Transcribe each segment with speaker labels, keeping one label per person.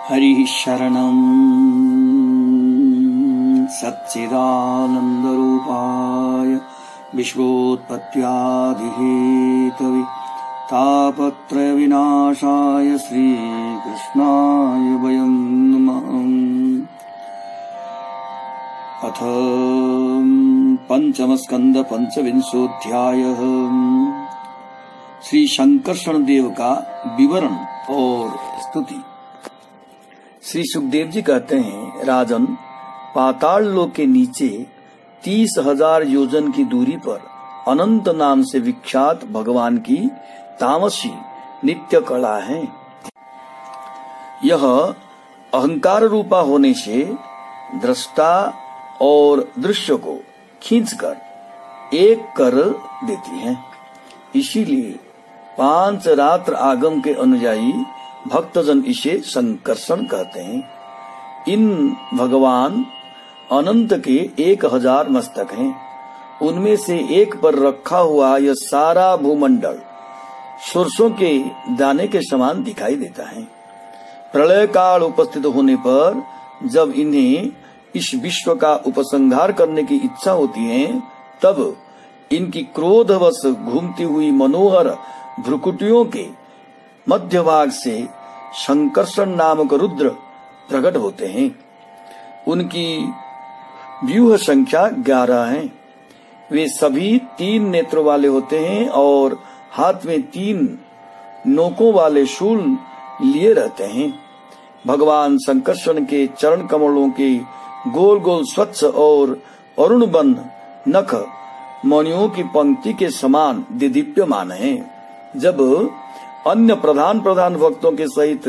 Speaker 1: हरिः शरणं सच्चिदानन्दरूपाय विश्वोत्पत्त्यादिहेतवे तापत्रयविनाशाय श्रीकृष्णाय वयं नमः। अथ पंचमस्कंद पंचविंशोऽध्यायः। श्री शंकर्षण देव का विवरण और स्तुति। श्री सुखदेव जी कहते हैं, राजन, पाताल लोक के नीचे 30,000 योजन की दूरी पर अनंत नाम से विख्यात भगवान की तामसी नित्य कला है। यह अहंकार रूपा होने से दृष्टा और दृश्य को खींचकर एक कर देती है। इसीलिए 5 रात्र आगम के अनुयायी भक्तजन इसे संकर्षण कहते हैं। इन भगवान अनंत के 1000 मस्तक हैं। उनमें से एक पर रखा हुआ यह सारा भूमंडल सरसों के दाने के समान दिखाई देता है। प्रलय काल उपस्थित होने पर जब इन्हें इस विश्व का उपसंहार करने की इच्छा होती है, तब इनकी क्रोधवश घूमती हुई मनोहर भ्रुकुटियों के मध्य भाग से शंकर्षण नामक रुद्र प्रकट होते हैं। उनकी व्यूह संख्या 11 है। वे सभी 3 नेत्रों वाले होते हैं और हाथ में 3 नोकों वाले शूल लिए रहते हैं। भगवान शंकर्षण के चरण कमलों के गोल गोल स्वच्छ और अरुण बन नख मणियों की पंक्ति के समान दिदीप्यमान है। जब अन्य प्रधान भक्तों के सहित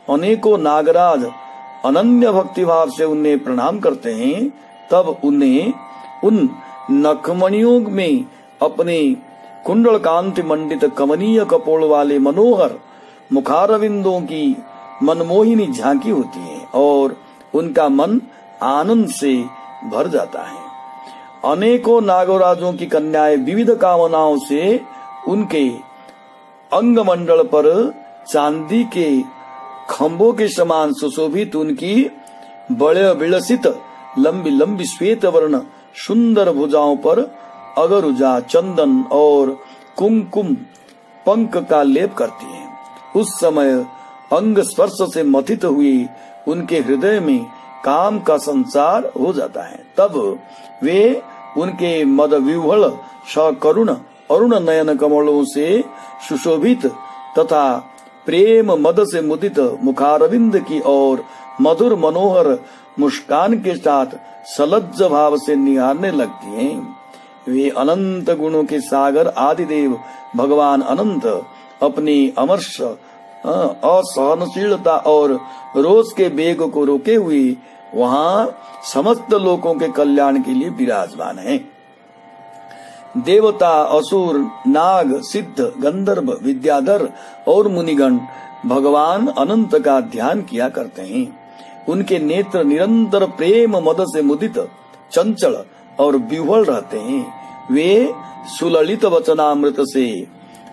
Speaker 1: अनेकों नागराज अनन्य भक्ति भाव से उन्हें प्रणाम करते हैं, तब उन्हें उन नखमणियों में अपने कुंडल कांति मंडित कमनीय कपोल वाले मनोहर मुखारविंदों की मनमोहिनी झांकी होती है और उनका मन आनंद से भर जाता है। अनेकों नागराजों की कन्याएं विविध कामनाओं से उनके अंग मंडल पर चांदी के खंभों के समान सुशोभित उनकी बड़े विलसित लंबी लंबी श्वेत वर्ण सुंदर भुजाओं पर अगरुजा, चंदन और कुमकुम पंख का लेप करती हैं। उस समय अंग स्पर्श से मथित हुई उनके हृदय में काम का संचार हो जाता है। तब वे उनके मद विह्वल सकरुण अरुण नयन कमलों से सुशोभित तथा प्रेम मद से मुदित मुखारविंद की और मधुर मनोहर मुस्कान के साथ सलज्ज भाव से निहारने लगती हैं। वे अनंत गुणों के सागर आदिदेव भगवान अनंत अपनी अमर्ष असहनशीलता और रोष के वेग को रोके हुए वहाँ समस्त लोगों के कल्याण के लिए विराजमान हैं। देवता, असुर, नाग, सिद्ध, गंधर्व, विद्याधर और मुनिगण भगवान अनंत का ध्यान किया करते हैं। उनके नेत्र निरंतर प्रेम मद से मुदित, चंचल और विह्वल रहते हैं। वे सुललित वचनामृत से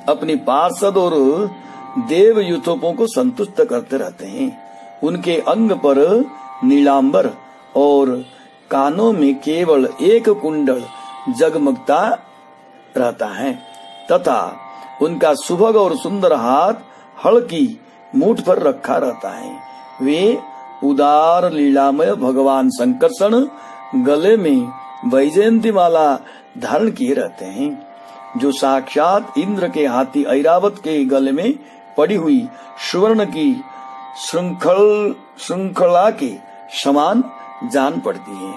Speaker 1: अपनी पार्षद और देव यूथोपों को संतुष्ट करते रहते हैं। उनके अंग पर नीलांबर और कानों में केवल एक कुंडल जगमगता रहता है तथा उनका सुभग और सुंदर हाथ हल की मूठ पर रखा रहता है। वे उदार लीलामय भगवान शंकर्षण गले में वैजयंती माला धारण किए रहते हैं, जो साक्षात इंद्र के हाथी ऐरावत के गले में पड़ी हुई सुवर्ण की श्रृंखला के समान जान पड़ती है,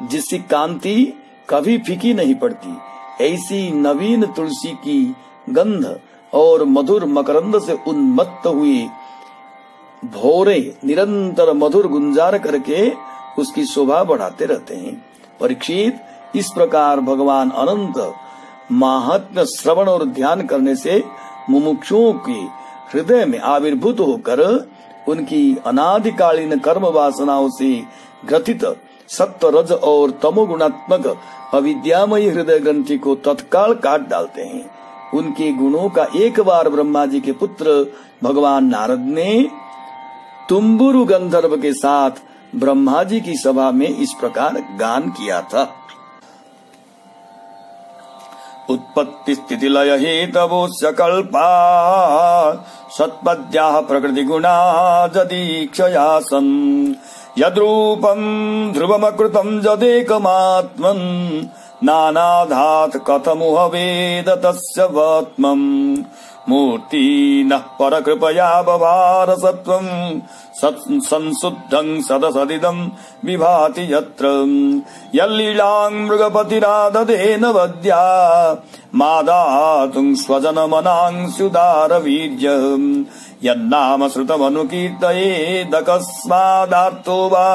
Speaker 1: जिसकी कांति कभी फीकी नहीं पड़ती। ऐसी नवीन तुलसी की गंध और मधुर मकरंद से उन्मत्त हुए भौरे निरंतर मधुर गुंजार करके उसकी शोभा बढ़ाते रहते हैं। परीक्षित, इस प्रकार भगवान अनंत महात्म्य श्रवण और ध्यान करने से मुमुक्षुओं के हृदय में आविर्भूत होकर उनकी अनादिकालीन कर्म वासनाओं से ग्रथित सत्व, रज और तमोगुणात्मक अविद्यामयी हृदय ग्रंथि को तत्काल काट डालते हैं। उनके गुणों का एक बार ब्रह्मा जी के पुत्र भगवान नारद ने तुम्बुरु गंधर्व के साथ ब्रह्मा जी की सभा में इस प्रकार गान किया था। उत्पत्ति स्थिति लय हेतवोऽस्य कल्पा सत्पद्याः प्रकृति गुणा जदीक्षया सन् यद्रूपं ध्रुवमकृतं जदेकमात्मन् नानाधात् कथमुह वेद तस्य वात्मम् मूर्ति नः परकृपया बभार सत्वं संशुद्धं सदसदिदं विभाति यत्र यल्लीलां मृगपतिरादधेन वद्या मादातुं स्वजनमनां स्युदारवीर्यम् यन्नाम श्रुतमनुकीर्तयेदकस्मादार्तो वा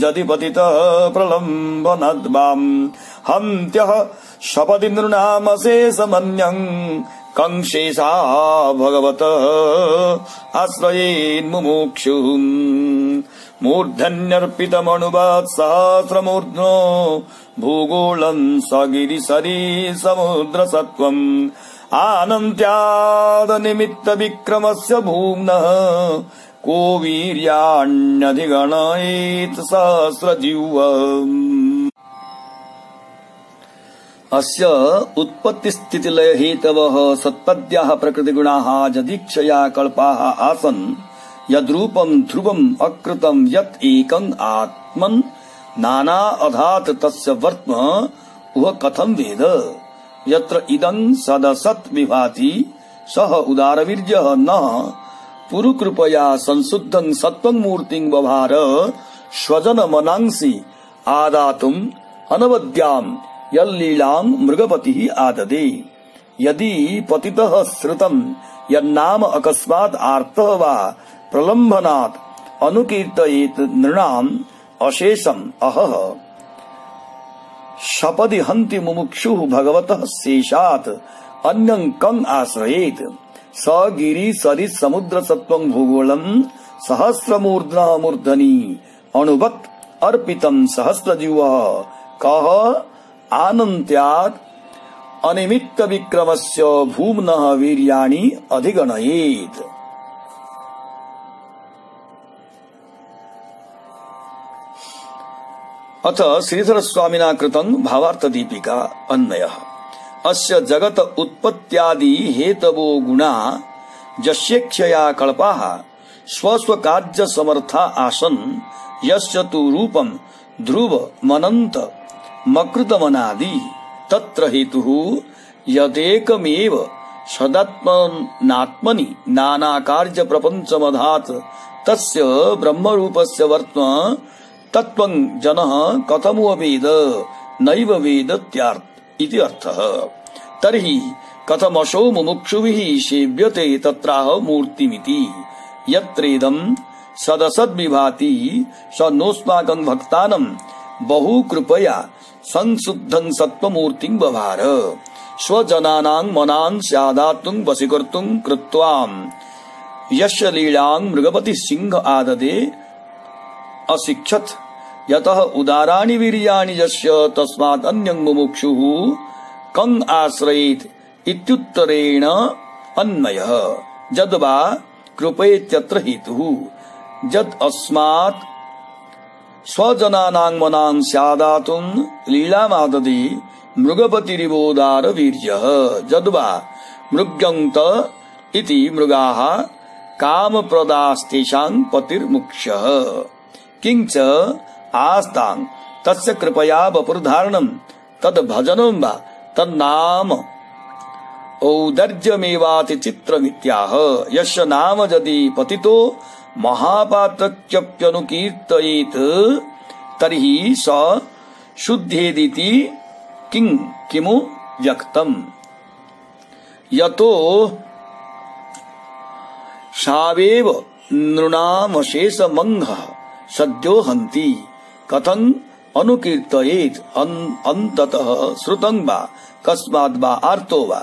Speaker 1: जदि पतितः प्रलम्बनद्वाम् हन्त्यः शपति नृणामशेषमन्यम् कंशेषा भगवतः आश्रयेन्मुमुक्षुः मूर्धन्यर्पितमनुवत् सहस्रमूर्ध्नो भूगोलं सगिरिसरी समुद्रसत्त्वम् आनन्त्यादनिमित्तविक्रमस्य भूम्नः को वीर्याण्यधिगणयेत् सहस्रजिह्वम्। अस्य उत्पत्ति स्थिति लय हेतवः सत्पद्याः प्रकृतिगुणाः जदीक्षया कल्पाः आसन् यद्रूपं ध्रुवम् अकृतं यत् एकं आत्मन् नाना अधात् तस्य वर्त्म उह कथं वेद यत्र इदं सदसत् विभाति सः उदारवीर्यः न पुरुकृपया संशुद्धं सत्त्वं मूर्तिं बभार स्वजनमनांसि आदातुम् अनवद्याम् यल्लीलां मृगपतिः आददे यदि पतितः श्रुतं यन्नाम अकस्मात् आर्तः वा प्रलम्भनात् अनुकीर्तयेत् नृणाम् अशेषम् अहः शपदि हन्ति मुमुक्षुः भगवतः शेषात् अन्यं कम् आश्रयेत् स गिरि सरि समुद्र सत्त्वं भूगोलं सहस्रमूर्ध्नः मूर्धनि अणुवत् अर्पितं सहस्रजीवः कः आनन्त्यात् अनिमित्त विक्रमस्य भूम्नः वीर्याणि अधिगणयेत्। अथ श्रीधर स्वामिना कृतं भावार्थ दीपिका अन्वयः अस्य जगत उत्पत्त्यादि हेतवो गुणा यस्येक्षया कल्पाः स्वस्वकार्य समर्था आसन् यस्य तु रूपं ध्रुव मनन्त मकृतमनादि तत्र हेतुः यदेकमेव सदात्मनात्मनि नानाकार्य प्रपञ्चमधात् तस्य ब्रह्मरूपस्य वर्त्म तत्त्वं जनः कथमु वेद नैव वेदत्यार्थ इति अर्थः। तर्हि कथमसौ मुमुक्षुभिः सेव्यते तत्राह मूर्तिमिति यत्रेदं सदसद्विभाति स नोऽस्माकं भक्तानां बहु कृपया संशुद्धं सत्त्वमूर्तिं बभार स्वजनानां मनां स्यादातुं वशीकर्तुं कृत्वाम् यस्य लीलां मृगपति सिंह आददे अशिक्षत यतः उदाराणि वीर्याणि यस्य तस्मात् अन्यं मुमुक्षुः कं आश्रयेत् इत्युत्तरेण अन्वयः यद्वा कृपयेत्यत्र हेतुः यद् अस्मात् स्वजनानां मनां स्यादातुं लीलामाददे मृगपतिरिवोदार वीर्यः यद्वा मृग्यन्त इति मृगाः कामप्रदास्तेषां पतिर्मुक्ष्यः किंच आस्तां तस्य कृपया वपुर्धारणं तद् भजनं वा तन्नाम औदर्यमेवाति चित्रमित्याह यस्य नाम यदि पतितो महापातक्यप्यनुकीर्तयेत् तर्हि स शुद्धेदिति किमु व्यक्तम् यतो सावेव नृणामशेषमङ्घः सद्यो हन्ति कथं अनुकीर्तयेत् अन्ततः श्रुतं वा कस्माद् वा आर्तो वा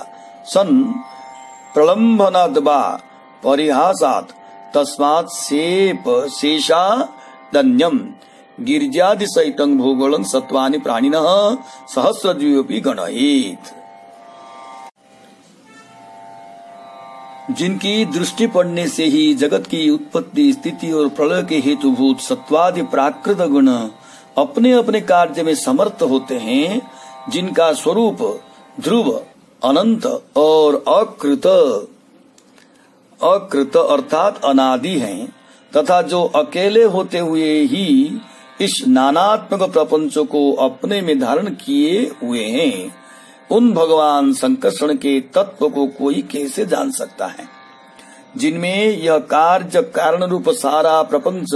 Speaker 1: सन् प्रलम्भनाद् वा परिहासात् तस्मात् शेषादन्यम् गिर्जादिसहितं भूगोलं सत्त्वानि प्राणिनः सहस्रजीवोऽपि गणयेत्। जिनकी दृष्टि पड़ने से ही जगत की उत्पत्ति, स्थिति और प्रलय के हेतुभूत सत्वादि प्राकृत गुण अपने अपने कार्य में समर्थ होते हैं, जिनका स्वरूप ध्रुव, अनंत और अकृत अर्थात अनादि हैं, तथा जो अकेले होते हुए ही इस नानात्मक प्रपंचों को अपने में धारण किए हुए हैं, उन भगवान संकर्षण के तत्व को कोई कैसे जान सकता है, जिनमें यह कार्य कारण रूप सारा प्रपंच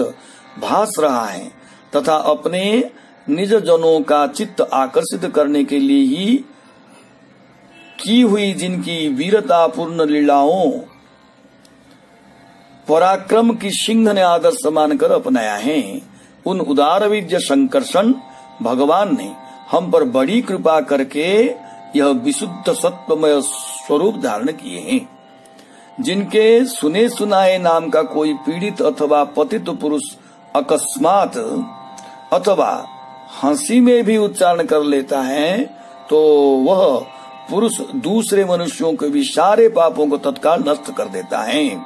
Speaker 1: भास रहा है तथा अपने निज जनों का चित्त आकर्षित करने के लिए ही की हुई जिनकी वीरता पूर्ण लीलाओं पराक्रम की सिंह ने आदर्श मानकर अपनाया है, उन उदार विद्य संकर्षण भगवान ने हम पर बड़ी कृपा करके यह विशुद्ध सत्वमय स्वरूप धारण किए हैं, जिनके सुने सुनाए नाम का कोई पीड़ित अथवा पतित पुरुष अकस्मात अथवा हंसी में भी उच्चारण कर लेता है तो वह पुरुष दूसरे मनुष्यों के भी सारे पापों को तत्काल नष्ट कर देता है।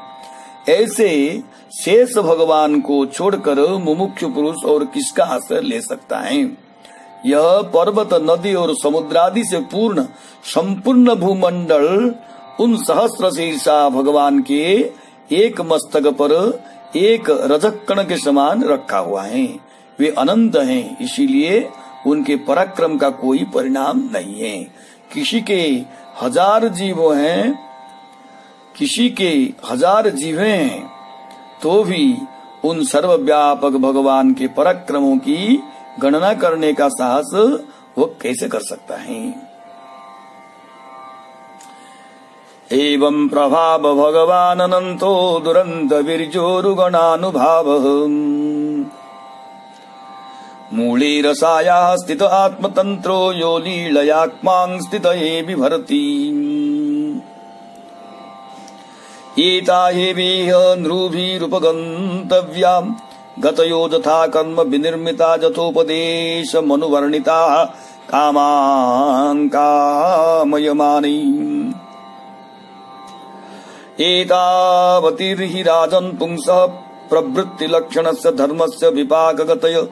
Speaker 1: ऐसे शेष भगवान को छोड़कर मुमुक्षु पुरुष और किसका आश्रय ले सकता है। यह पर्वत, नदी और समुद्रादि से पूर्ण संपूर्ण भूमंडल उन सहस्र शीर्षा भगवान के एक मस्तक पर एक रजक कण के समान रखा हुआ है। वे अनंत हैं, इसीलिए उनके पराक्रम का कोई परिणाम नहीं है। किसी के हजार जीव हैं तो भी उन सर्वव्यापक भगवान के पराक्रमों की गणना करने का साहस वो कैसे कर सकता है। एवं प्रभाव भगवान अनंतो दुरंत वीर्योरुगणानुभावः मूले रसाया स्थित आत्मतंत्रो यो लीलयाक्मां स्थितये बिभर्ति एता हेवेह नृभिरुपगन्तव्या गतयो यथा कर्म विनिर्मिता यथोपदेश मनुवर्णिता कामां कामयमानि एतावतिर्हि राजन् पुंसः प्रवृत्ति लक्षणस्य धर्मस्य विपाकगतय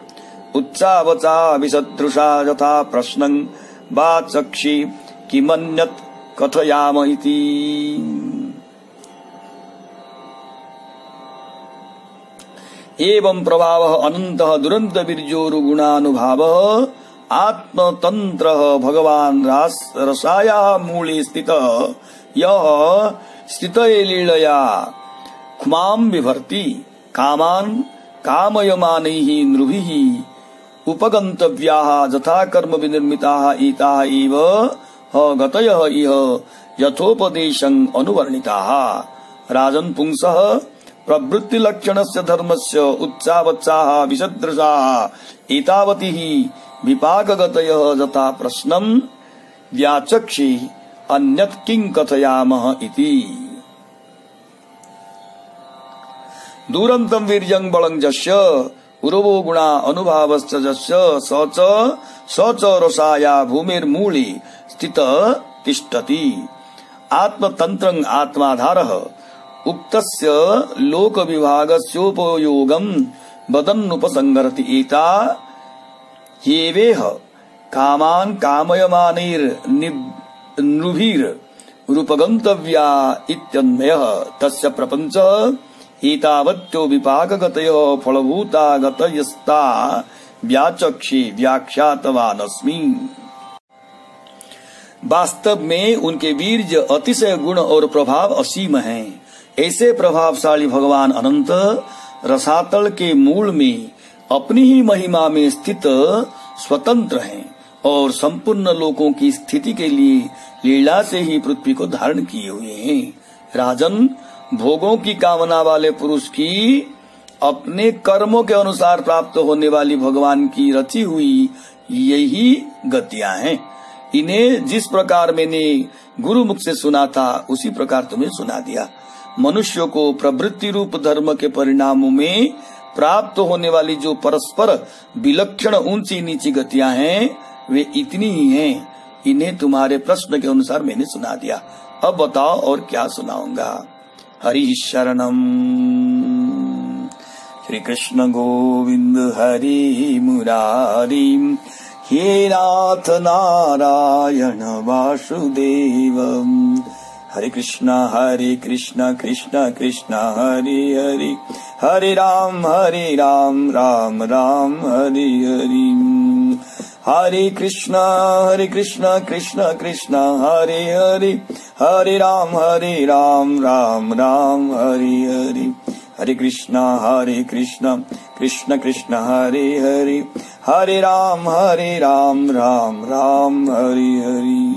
Speaker 1: उच्चावचा विसदृशा यथा प्रश्नं वाचक्षि किमन्यत् कथयाम इति। एवं प्रभावः अनन्तः दुरन्त वीर्योरुगुणानुभावः आत्मतन्त्रः भगवान् रसायाः मूले स्थितः यः स्थितये लीलया क्मां बिभर्ति कामान् कामयमानैः नृभिः उपगन्तव्याः यथा कर्म विनिर्मिताः एताः एव गतयः इह यथोपदेशं अनुवर्णिताः। राजन् पुंसः प्रवृत्ति लक्षणस्य धर्मस्य उच्चावच्चाः विसदृशाः एतावतिः विपाकगतयः यथा प्रश्नं व्याचक्षि अन्यत् किं कथयामः इति। दूरन्तं वीर्यं बलं यस्य उरवो गुणा अनुभावश्च यस्य स च रसाया भूमिर्मूले स्थितः तिष्ठति। आत्मतन्त्रं आत्माधारः उक्तस्य लोक विभागस्योपयोगं वदन्नुपसंहरति एता हेवेह कामान् कामयमानैर्नृभिरुपगन्तव्या इत्यन्वयः तस्य प्रपञ्चः एतावत्यो विपाकगतयो फलभूता गतयस्ता व्याचक्षे व्याख्यातवानस्मि। वास्तव में उनके वीर्य अतिशय गुण और प्रभाव असीम हैं। ऐसे प्रभावशाली भगवान अनंत रसातल के मूल में अपनी ही महिमा में स्थित स्वतंत्र हैं और संपूर्ण लोकों की स्थिति के लिए लीला से ही पृथ्वी को धारण किए हुए हैं। राजन, भोगों की कामना वाले पुरुष की अपने कर्मों के अनुसार प्राप्त होने वाली भगवान की रची हुई यही गतियां हैं। इन्हें जिस प्रकार मैंने गुरु मुख से सुना था उसी प्रकार तुम्हें सुना दिया। मनुष्यों को प्रवृत्ति रूप धर्म के परिणामों में प्राप्त होने वाली जो परस्पर विलक्षण ऊंची नीची गतियां हैं वे इतनी ही हैं। इन्हें तुम्हारे प्रश्न के अनुसार मैंने सुना दिया। अब बताओ और क्या सुनाऊंगा। हरि शरणम। श्री कृष्ण गोविंद हरि मुरारी, हे नाथ नारायण वासुदेव। हरे कृष्णा कृष्ण कृष्ण हरे हरे, हरे राम राम राम हरे हरे। हरे कृष्णा कृष्ण कृष्ण हरे हरे, हरे राम राम राम हरे हरे। हरे कृष्णा कृष्ण कृष्ण हरे हरे, हरे राम राम राम हरे हरे।